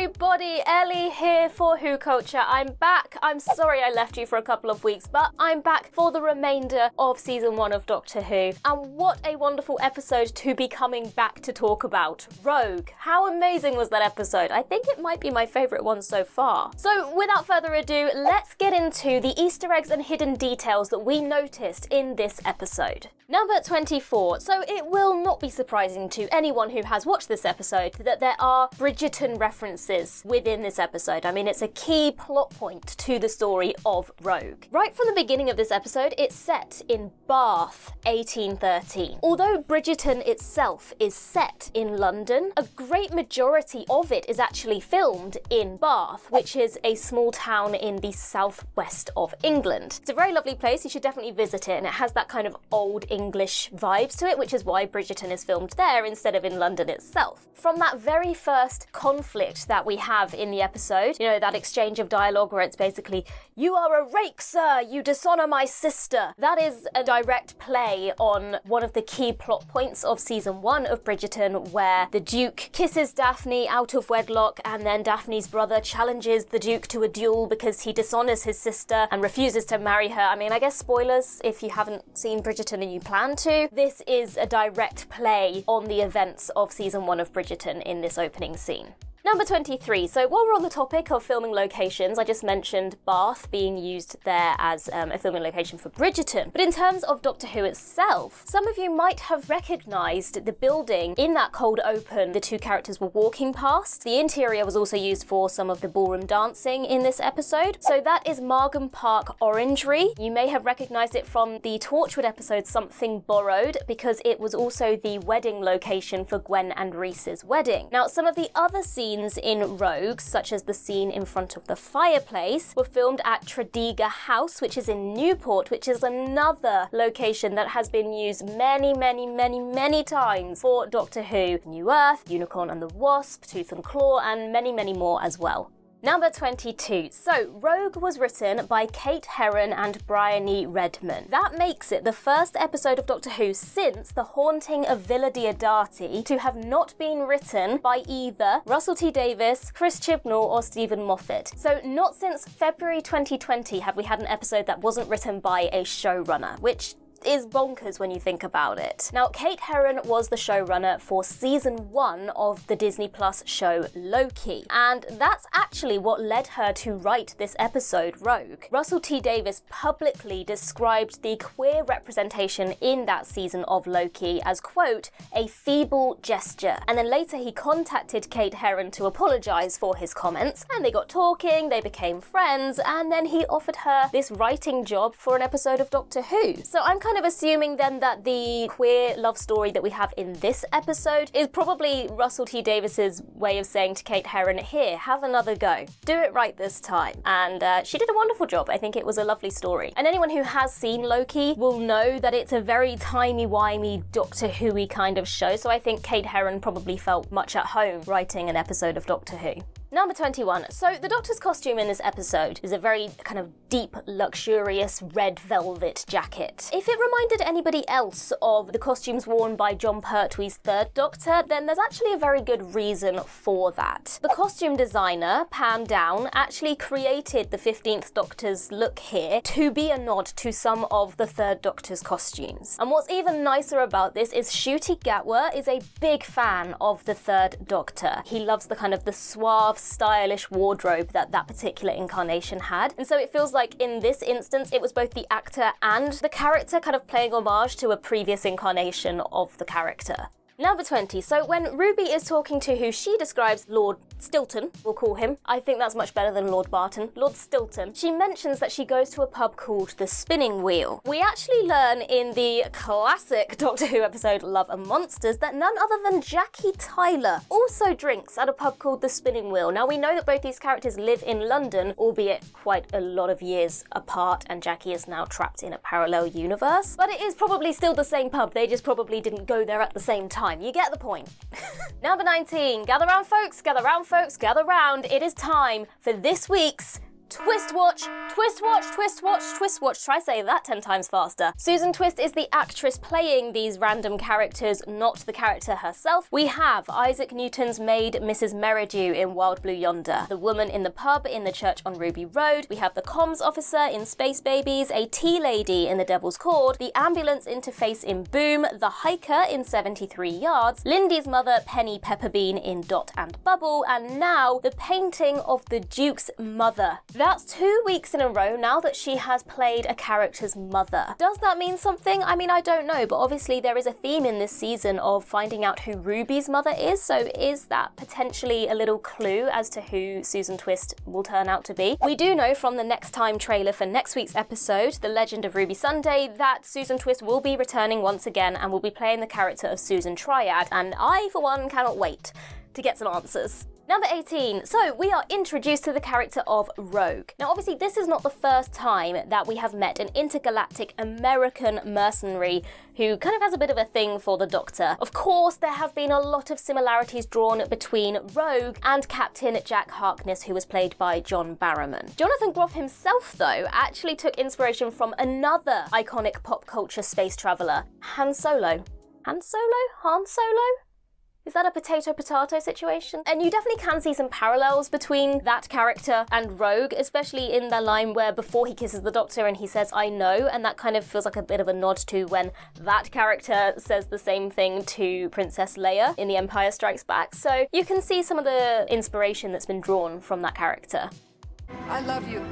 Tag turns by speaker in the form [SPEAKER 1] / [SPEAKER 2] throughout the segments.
[SPEAKER 1] everybody, Ellie here for WhoCulture. I'm back. I'm sorry I left you for a couple of weeks, but I'm back for the remainder of season 1 of Doctor Who. And what a wonderful episode to be coming back to talk about. Rogue. How amazing was that episode? I think it might be my favourite one so far. So without further ado, let's get into the Easter eggs and hidden details that we noticed in this episode. Number 24. So it will not be surprising to anyone who has watched this episode that there are Bridgerton references within this episode. I mean, it's a key plot point to the story of Rogue. Right from the beginning of this episode, it's set in Bath, 1813. Although Bridgerton itself is set in London, a great majority of it is actually filmed in Bath, which is a small town in the southwest of England. It's a very lovely place. You should definitely visit it, and it has that kind of old English vibes to it, which is why Bridgerton is filmed there instead of in London itself. From that very first conflict that we have in the episode, you know, that exchange of dialogue where it's basically, "You are a rake, sir, you dishonour my sister." That is a direct play on one of the key plot points of season 1 of Bridgerton, where the Duke kisses Daphne out of wedlock, and then Daphne's brother challenges the Duke to a duel because he dishonours his sister and refuses to marry her. I mean, I guess spoilers if you haven't seen Bridgerton and you plan to. This is a direct play on the events of season 1 of Bridgerton in this opening scene. Number 23. So while we're on the topic of filming locations, I just mentioned Bath being used there as a filming location for Bridgerton. But in terms of Doctor Who itself, some of you might have recognised the building in that cold open the two characters were walking past. The interior was also used for some of the ballroom dancing in this episode. So that is Margam Park Orangery. You may have recognised it from the Torchwood episode Something Borrowed, because it was also the wedding location for Gwen and Rhys's wedding. Now, some of the other scenes in Rogue, such as the scene in front of the fireplace, were filmed at Tredegar House, which is in Newport, which is another location that has been used many times for Doctor Who. New Earth, Unicorn and the Wasp, Tooth and Claw, and many more as well. Number 22. So, Rogue was written by Kate Herron and Bryony Redman. That makes it the first episode of Doctor Who since The Haunting of Villa Diodati to have not been written by either Russell T Davies, Chris Chibnall or Stephen Moffat. So, not since February 2020 have we had an episode that wasn't written by a showrunner, which is bonkers when you think about it. Now, Kate Herron was the showrunner for season 1 of the Disney Plus show Loki, and that's actually what led her to write this episode, Rogue. Russell T Davies publicly described the queer representation in that season of Loki as, quote, "a feeble gesture," and then later he contacted Kate Herron to apologise for his comments, and they got talking, they became friends, and then he offered her this writing job for an episode of Doctor Who. So I'm kind of assuming then that the queer love story that we have in this episode is probably Russell T Davies's way of saying to Kate Herron, "Here, have another go. Do it right this time." And she did a wonderful job. I think it was a lovely story. And anyone who has seen Loki will know that it's a very timey-wimey Doctor Who-y kind of show, so I think Kate Herron probably felt much at home writing an episode of Doctor Who. Number 21. So the Doctor's costume in this episode is a very kind of deep, luxurious red velvet jacket. If it reminded anybody else of the costumes worn by John Pertwee's third Doctor, then there's actually a very good reason for that. The costume designer, Pam Down, actually created the 15th Doctor's look here to be a nod to some of the third Doctor's costumes. And what's even nicer about this is Ncuti Gatwa is a big fan of the third Doctor. He loves the kind of the suave, stylish wardrobe that particular incarnation had. And so it feels like in this instance, it was both the actor and the character kind of playing homage to a previous incarnation of the character. Number 20. So when Ruby is talking to who she describes Lord Stilton, we'll call him. I think that's much better than Lord Barton. Lord Stilton. She mentions that she goes to a pub called the Spinning Wheel. We actually learn in the classic Doctor Who episode Love and Monsters that none other than Jackie Tyler also drinks at a pub called the Spinning Wheel. Now we know that both these characters live in London, albeit quite a lot of years apart, and Jackie is now trapped in a parallel universe. But it is probably still the same pub, they just probably didn't go there at the same time. You get the point. Number 19. Gather round, folks, gather round, folks, gather round. It is time for this week's Twist watch, twist watch, twist watch, twist watch. Try saying that 10 times faster. Susan Twist is the actress playing these random characters, not the character herself. We have Isaac Newton's maid, Mrs. Merridew in Wild Blue Yonder, the woman in the pub in The Church on Ruby Road, we have the comms officer in Space Babies, a tea lady in The Devil's Cord, the ambulance interface in Boom, the hiker in 73 Yards, Lindy's mother Penny Pepperbean in Dot and Bubble, and now the painting of the Duke's mother. That's 2 weeks in a row now that she has played a character's mother. Does that mean something? I mean, I don't know, but obviously there is a theme in this season of finding out who Ruby's mother is, so is that potentially a little clue as to who Susan Twist will turn out to be? We do know from the Next Time trailer for next week's episode, The Legend of Ruby Sunday, that Susan Twist will be returning once again and will be playing the character of Susan Triad, and I, for one, cannot wait to get some answers. Number 18, so we are introduced to the character of Rogue. Now obviously this is not the first time that we have met an intergalactic American mercenary who kind of has a bit of a thing for the Doctor. Of course, there have been a lot of similarities drawn between Rogue and Captain Jack Harkness, who was played by John Barrowman. Jonathan Groff himself, though, actually took inspiration from another iconic pop culture space traveller, Han Solo. Han Solo? Han Solo? Is that a potato-potato situation? And you definitely can see some parallels between that character and Rogue, especially in the line where before he kisses the Doctor and he says, "I know," and that kind of feels like a bit of a nod to when that character says the same thing to Princess Leia in The Empire Strikes Back. So you can see some of the inspiration that's been drawn from that character.
[SPEAKER 2] I love you.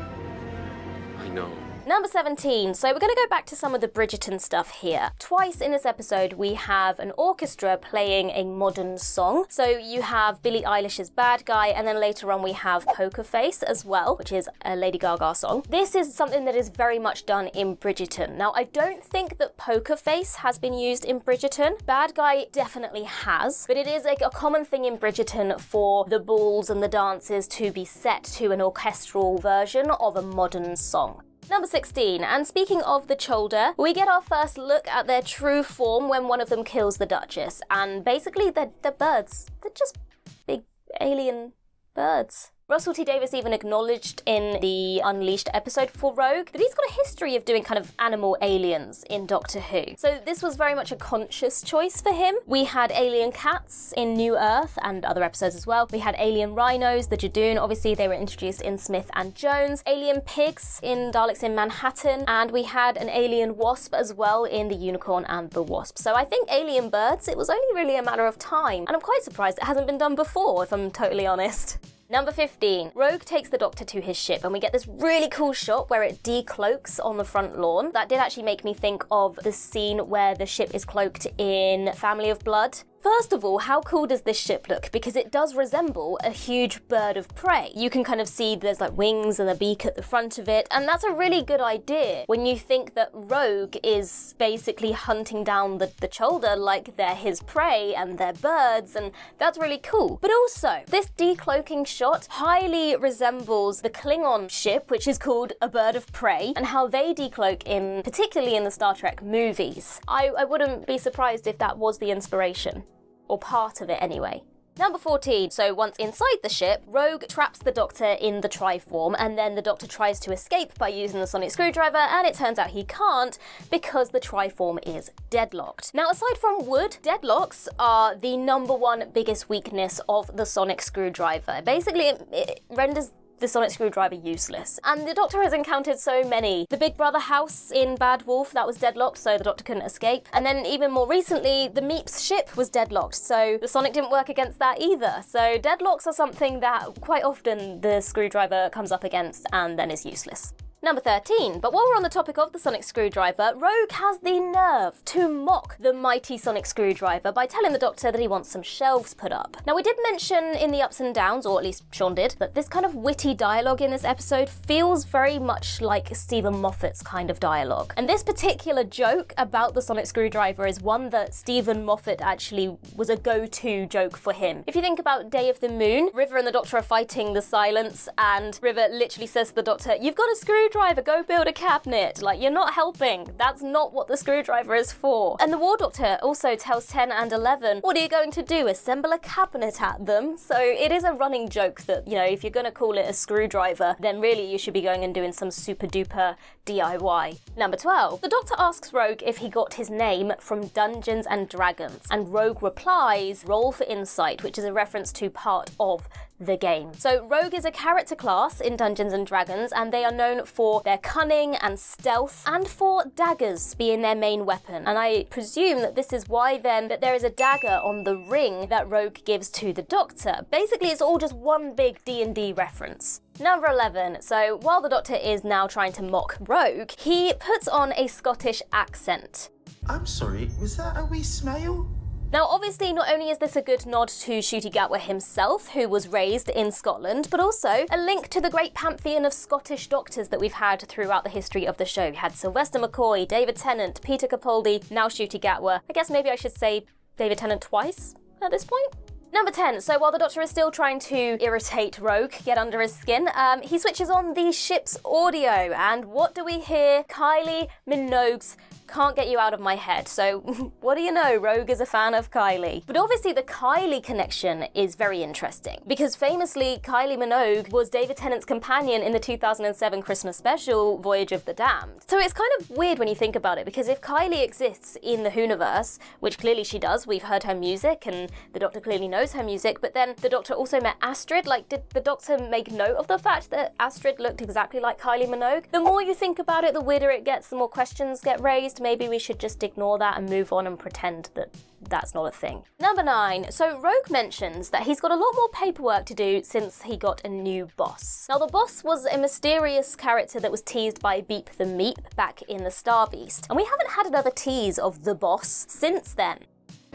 [SPEAKER 3] I know.
[SPEAKER 1] Number 17, so we're going to go back to some of the Bridgerton stuff here. Twice in this episode we have an orchestra playing a modern song. So you have Billie Eilish's Bad Guy, and then later on we have Poker Face as well, which is a Lady Gaga song. This is something that is very much done in Bridgerton. Now I don't think that Poker Face has been used in Bridgerton. Bad Guy definitely has, but it is like a common thing in Bridgerton for the balls and the dances to be set to an orchestral version of a modern song. Number 16, and speaking of the Chuldur, we get our first look at their true form when one of them kills the Duchess, and basically they're birds. They're just big alien birds. Russell T Davies even acknowledged in the Unleashed episode for Rogue that he's got a history of doing kind of animal aliens in Doctor Who. So this was very much a conscious choice for him. We had alien cats in New Earth and other episodes as well. We had alien rhinos, the Jadoon, obviously they were introduced in Smith and Jones. Alien pigs in Daleks in Manhattan, and we had an alien wasp as well in The Unicorn and the Wasp. So I think alien birds, it was only really a matter of time, and I'm quite surprised it hasn't been done before, if I'm totally honest. Number 15, Rogue takes the Doctor to his ship and we get this really cool shot where it decloaks on the front lawn. That did actually make me think of the scene where the ship is cloaked in Family of Blood. First of all, how cool does this ship look? Because it does resemble a huge bird of prey. You can kind of see there's like wings and a beak at the front of it, and that's a really good idea when you think that Rogue is basically hunting down the Chuldur like they're his prey and they're birds, and that's really cool. But also, this decloaking shot highly resembles the Klingon ship, which is called a bird of prey, and how they decloak particularly in the Star Trek movies. I wouldn't be surprised if that was the inspiration. Or part of it anyway. Number 14, so once inside the ship, Rogue traps the Doctor in the Triform, and then the Doctor tries to escape by using the sonic screwdriver, and it turns out he can't because the Triform is deadlocked. Now, aside from wood, deadlocks are the number one biggest weakness of the sonic screwdriver. Basically, it renders the sonic screwdriver useless. And the Doctor has encountered so many. The Big Brother house in Bad Wolf, that was deadlocked, so the Doctor couldn't escape. And then even more recently, the Meeps ship was deadlocked, so the sonic didn't work against that either. So deadlocks are something that quite often the screwdriver comes up against and then is useless. Number 13, but while we're on the topic of the sonic screwdriver, Rogue has the nerve to mock the mighty sonic screwdriver by telling the Doctor that he wants some shelves put up. Now, we did mention in the ups and downs, or at least Sean did, that this kind of witty dialogue in this episode feels very much like Stephen Moffat's kind of dialogue. And this particular joke about the sonic screwdriver is one that Stephen Moffat actually was a go-to joke for him. If you think about Day of the Moon, River and the Doctor are fighting the silence, and River literally says to the Doctor, "You've got a screwdriver screwdriver, go build a cabinet. Like, you're not helping. That's not what the screwdriver is for. And the War Doctor also tells 10 and 11, what are you going to do? Assemble a cabinet at them? So it is a running joke that, you know, if you're going to call it a screwdriver, then really you should be going and doing some super duper DIY. Number 12. The Doctor asks Rogue if he got his name from Dungeons and Dragons, and Rogue replies, roll for insight, which is a reference to part of the game. So Rogue is a character class in Dungeons and Dragons, and they are known for their cunning and stealth, and for daggers being their main weapon. And I presume that this is why then that there is a dagger on the ring that Rogue gives to the Doctor. Basically, it's all just one big D&D reference. Number 11. So while the Doctor is now trying to mock Rogue, he puts on a Scottish accent.
[SPEAKER 2] I'm sorry, was that a wee smile?
[SPEAKER 1] Now, obviously, not only is this a good nod to Ncuti Gatwa himself, who was raised in Scotland, but also a link to the great pantheon of Scottish doctors that we've had throughout the history of the show. We had Sylvester McCoy, David Tennant, Peter Capaldi, now Ncuti Gatwa. I guess maybe I should say David Tennant twice at this point. Number 10. So while the Doctor is still trying to irritate Rogue, get under his skin, he switches on the ship's audio, and what do we hear? Kylie Minogue's Can't Get You Out of My Head. So what do you know? Rogue is a fan of Kylie. But obviously the Kylie connection is very interesting, because famously Kylie Minogue was David Tennant's companion in the 2007 Christmas special, Voyage of the Damned. So it's kind of weird when you think about it, because if Kylie exists in the Whoniverse, which clearly she does, we've heard her music and the Doctor clearly knows her music, but then the Doctor also met Astrid. Like, did the Doctor make note of the fact that Astrid looked exactly like Kylie Minogue? The more you think about it, the weirder it gets, the more questions get raised. Maybe we should just ignore that and move on and pretend that that's not a thing. Number 9. So Rogue mentions that he's got a lot more paperwork to do since he got a new boss. Now, the boss was a mysterious character that was teased by Beep the Meep back in the Star Beast, and we haven't had another tease of the boss since then.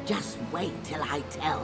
[SPEAKER 4] Just wait till I tell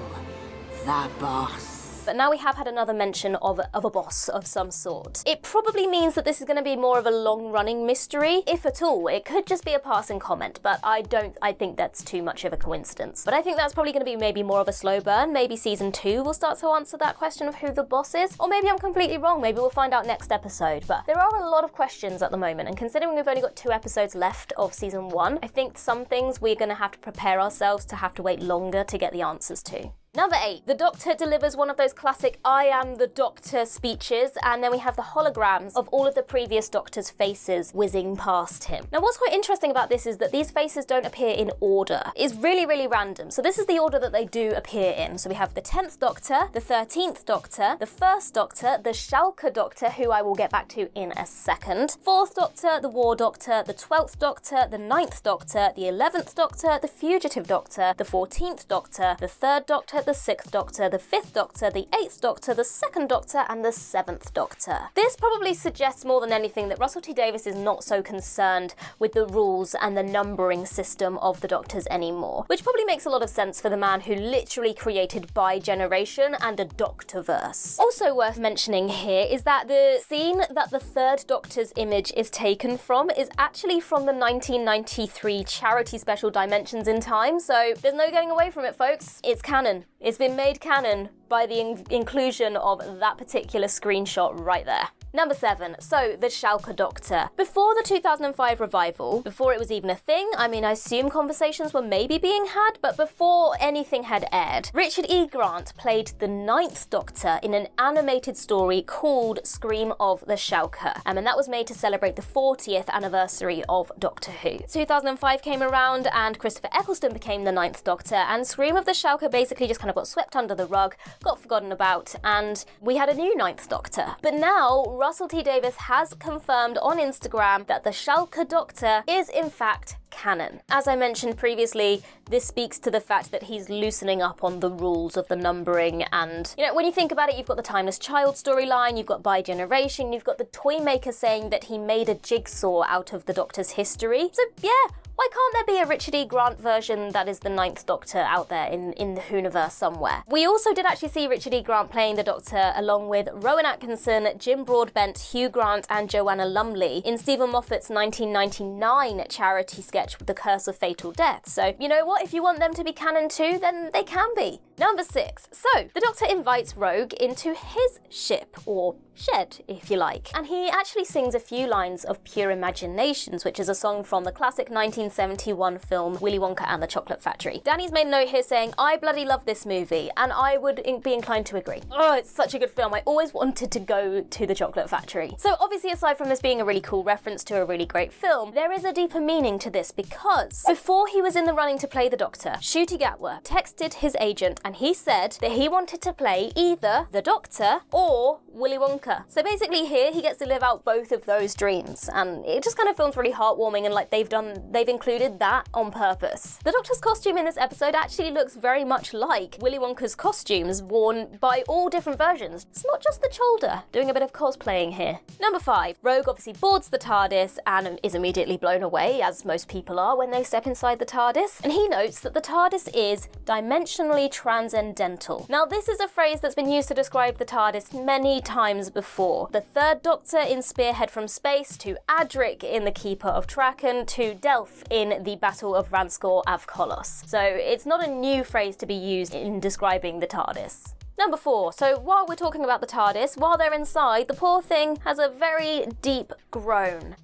[SPEAKER 4] the boss.
[SPEAKER 1] But now we have had another mention of a boss of some sort. It probably means that this is going to be more of a long-running mystery, if at all. It could just be a passing comment, but I think that's too much of a coincidence. But I think that's probably going to be maybe more of a slow burn. Maybe season 2 will start to answer that question of who the boss is, or maybe I'm completely wrong. Maybe we'll find out next episode. But there are a lot of questions at the moment, and considering we've only got 2 episodes left of season 1, I think some things we're going to have to prepare ourselves to have to wait longer to get the answers to. Number 8. The Doctor delivers one of those classic I am the Doctor speeches, and then we have the holograms of all of the previous Doctors' faces whizzing past him. Now, what's quite interesting about this is that these faces don't appear in order. It's really, really random. So this is the order that they do appear in. So we have the 10th Doctor, the 13th Doctor, the 1st Doctor, the Shalka Doctor, who I will get back to in a second, 4th Doctor, the War Doctor, the 12th Doctor, the 9th Doctor, the 11th Doctor, the Fugitive Doctor, the 14th Doctor, the 3rd Doctor, the 6th Doctor, the 5th Doctor, the 8th Doctor, the 2nd Doctor, and the 7th Doctor. This probably suggests more than anything that Russell T Davies is not so concerned with the rules and the numbering system of the Doctors anymore, which probably makes a lot of sense for the man who literally created Bi-Generation and a Doctorverse. Also worth mentioning here is that the scene that the 3rd Doctor's image is taken from is actually from the 1993 charity special Dimensions in Time, so there's no getting away from it, folks. It's canon. It's been made canon by the inclusion of that particular screenshot right there. Number 7. So, the Shalka Doctor. Before the 2005 revival, before it was even a thing, I mean, I assume conversations were maybe being had, but before anything had aired, Richard E. Grant played the 9th Doctor in an animated story called Scream of the Shalka, and that was made to celebrate the 40th anniversary of Doctor Who. 2005 came around, and Christopher Eccleston became the 9th Doctor, and Scream of the Shalka basically just kind of got swept under the rug, got forgotten about, and we had a new 9th Doctor. But now, Russell T Davies has confirmed on Instagram that the Shalka Doctor is in fact canon. As I mentioned previously, this speaks to the fact that he's loosening up on the rules of the numbering, and, you know, when you think about it, you've got the Timeless Child storyline, you've got Bi-Generation, you've got the Toymaker saying that he made a jigsaw out of the Doctor's history. So yeah, why can't there be a Richard E. Grant version that is the 9th Doctor out there in the Whoniverse somewhere? We also did actually see Richard E. Grant playing the Doctor along with Rowan Atkinson, Jim Broadbent, Hugh Grant and Joanna Lumley in Stephen Moffat's 1999 charity sketch with The Curse of Fatal Death. So, you know what? If you want them to be canon too, then they can be. Number 6. So, the Doctor invites Rogue into his ship, or shed, if you like. And he actually sings a few lines of Pure Imaginations, which is a song from the classic 1971 film Willy Wonka and the Chocolate Factory. Danny's made a note here saying, I bloody love this movie, and I would be inclined to agree. Oh, it's such a good film. I always wanted to go to the Chocolate Factory. So obviously, aside from this being a really cool reference to a really great film, there is a deeper meaning to this because before he was in the running to play the Doctor, Ncuti Gatwa texted his agent and he said that he wanted to play either the Doctor or Willy Wonka. So basically here he gets to live out both of those dreams, and it just kind of feels really heartwarming, and like they've included that on purpose. The Doctor's costume in this episode actually looks very much like Willy Wonka's costumes worn by all different versions. It's not just the Chuldur, doing a bit of cosplaying here. Number 5, Rogue obviously boards the TARDIS and is immediately blown away, as most people are when they step inside the TARDIS, and he notes that the TARDIS is dimensionally transcendental. Now this is a phrase that's been used to describe the TARDIS many times before. The Third Doctor in Spearhead from Space, to Adric in The Keeper of Traken, to Delph in the Battle of Ranskor Av Kolos. So it's not a new phrase to be used in describing the TARDIS. Number 4, so while we're talking about the TARDIS, while they're inside, the poor thing has a very deep groan.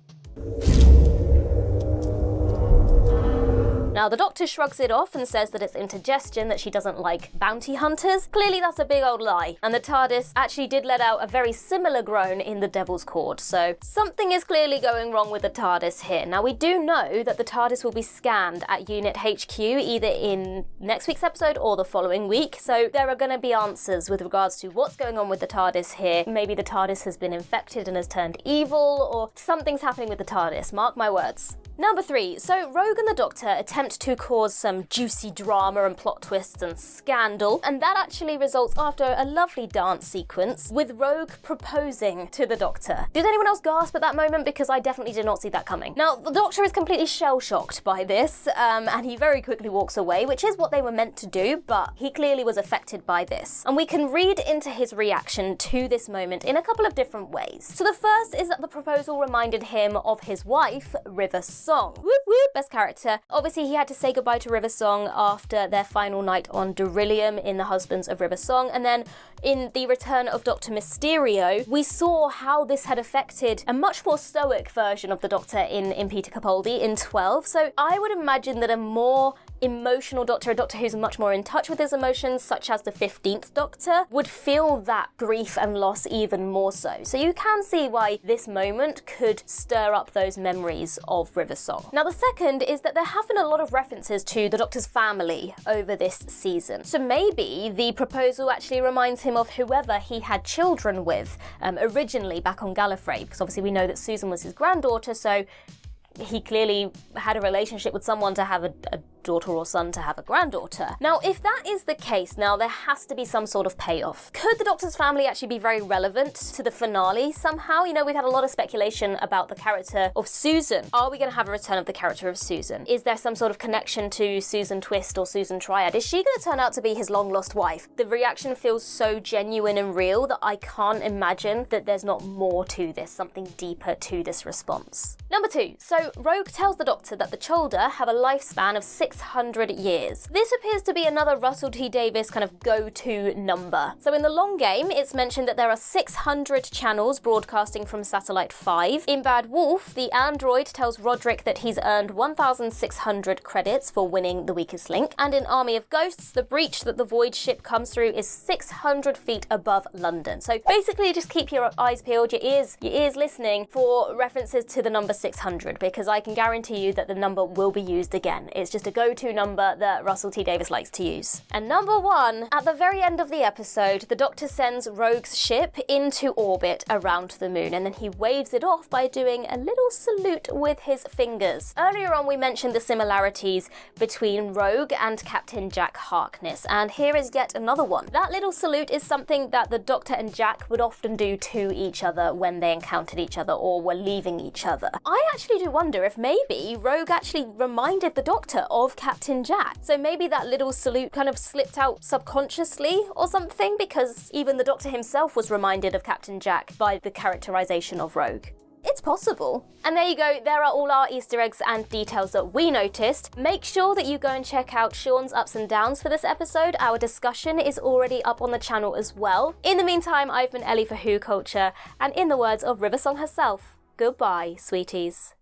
[SPEAKER 1] Now, the Doctor shrugs it off and says that it's indigestion, that she doesn't like bounty hunters. Clearly, that's a big old lie. And the TARDIS actually did let out a very similar groan in the Devil's Cord. So something is clearly going wrong with the TARDIS here. Now, we do know that the TARDIS will be scanned at Unit HQ either in next week's episode or the following week. So there are going to be answers with regards to what's going on with the TARDIS here. Maybe the TARDIS has been infected and has turned evil, or something's happening with the TARDIS. Mark my words. Number 3, so Rogue and the Doctor attempt to cause some juicy drama and plot twists and scandal, and that actually results after a lovely dance sequence with Rogue proposing to the Doctor. Did anyone else gasp at that moment? Because I definitely did not see that coming. Now, the Doctor is completely shell-shocked by this, and he very quickly walks away, which is what they were meant to do, but he clearly was affected by this. And we can read into his reaction to this moment in a couple of different ways. So the first is that the proposal reminded him of his wife, River Song. Whoop whoop, best character. Obviously, he had to say goodbye to River Song after their final night on Darillium in The Husbands of River Song, and then in the return of Dr. Mysterio, we saw how this had affected a much more stoic version of the Doctor in Peter Capaldi in 12. So I would imagine that a more emotional Doctor, a Doctor who's much more in touch with his emotions, such as the 15th Doctor, would feel that grief and loss even more so. So you can see why this moment could stir up those memories of River Song. Now the second is that there have been a lot of references to the Doctor's family over this season. So maybe the proposal actually reminds him of whoever he had children with originally back on Gallifrey, because obviously we know that Susan was his granddaughter, so he clearly had a relationship with someone to have a daughter or son to have a granddaughter. Now, if that is the case, now there has to be some sort of payoff. Could the Doctor's family actually be very relevant to the finale somehow? You know, we've had a lot of speculation about the character of Susan. Are we going to have a return of the character of Susan? Is there some sort of connection to Susan Twist or Susan Triad? Is she going to turn out to be his long-lost wife? The reaction feels so genuine and real that I can't imagine that there's not more to this, something deeper to this response. Number 2, so Rogue tells the Doctor that the Chuldur have a lifespan of 600 years. This appears to be another Russell T Davies kind of go-to number. So in the long game, it's mentioned that there are 600 channels broadcasting from Satellite 5. In Bad Wolf, the android tells Roderick that he's earned 1,600 credits for winning the weakest link. And in Army of Ghosts, the breach that the Void ship comes through is 600 feet above London. So basically, just keep your eyes peeled, your ears listening for references to the number 600, because I can guarantee you that the number will be used again. It's just a go-to number that Russell T Davies likes to use. And number 1, at the very end of the episode, the Doctor sends Rogue's ship into orbit around the moon, and then he waves it off by doing a little salute with his fingers. Earlier on, we mentioned the similarities between Rogue and Captain Jack Harkness, and here is yet another one. That little salute is something that the Doctor and Jack would often do to each other when they encountered each other or were leaving each other. I actually do wonder if maybe Rogue actually reminded the Doctor of Captain Jack. So maybe that little salute kind of slipped out subconsciously or something, because even the Doctor himself was reminded of Captain Jack by the characterization of Rogue. It's It's possible. And there you go, there are all our Easter eggs and details that we noticed. Make sure that you go and check out Sean's ups and downs for this episode. Our discussion is already up on the channel as well. In the meantime, I've been Ellie for WhoCulture, and in the words of Riversong herself, goodbye, sweeties.